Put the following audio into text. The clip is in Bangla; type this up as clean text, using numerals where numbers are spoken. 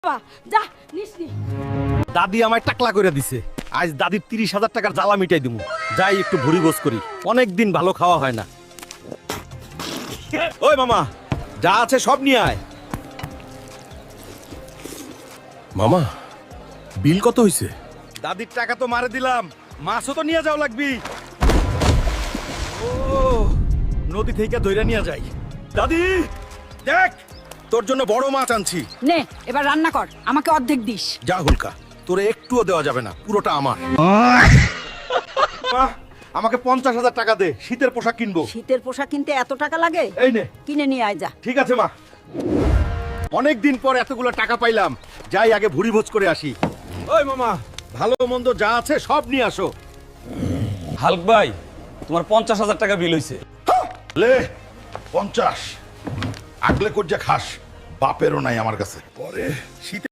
বাবা যা নিসনি দাদি আমায় টাকলা করে দিছে। আজ দাদির 30,000 টাকার জ্বালা মিটাই দিমু। যাই একটু ভুড়ি গোস করি, অনেকদিন ভালো খাওয়া হয় না। ওই মামা, যা আছে সব নিয়ে আয়। মামা, বিল কত হইছে? দাদির টাকা তো মারে দিলাম, মাছও তো নিয়ে যাও লাগবি। ও নদী থেকে ধইরা নিয়ে যাই। দাদি দেখ, তোর জন্য বড় মাছ আনছি। নে এবার রান্না কর, আমাকে অর্ধেক দিস। যা হুলকা, তোরে একটুও দেওয়া যাবে না, পুরোটা আমার। মা, আমাকে 50,000 টাকা দে, শীতের পোশাক কিনবো। শীতের পোশাক কিনতে এত টাকা লাগে? এই নে। কিনে নিয়ে আয় যা। ঠিক আছে মা। অনেক দিন পর এতগুলো টাকা পাইলাম, যাই আগে ভুড়ি ভোজ করে আসি। ওই মামা, ভালো মন্দ যা আছে সব নিয়ে আসো। হালক ভাই, তোমার 50,000 টাকা বিল হইছে। লে 50 আগলে কর যা খাস, বাপেরও নাই আমার কাছে। পরে শীতে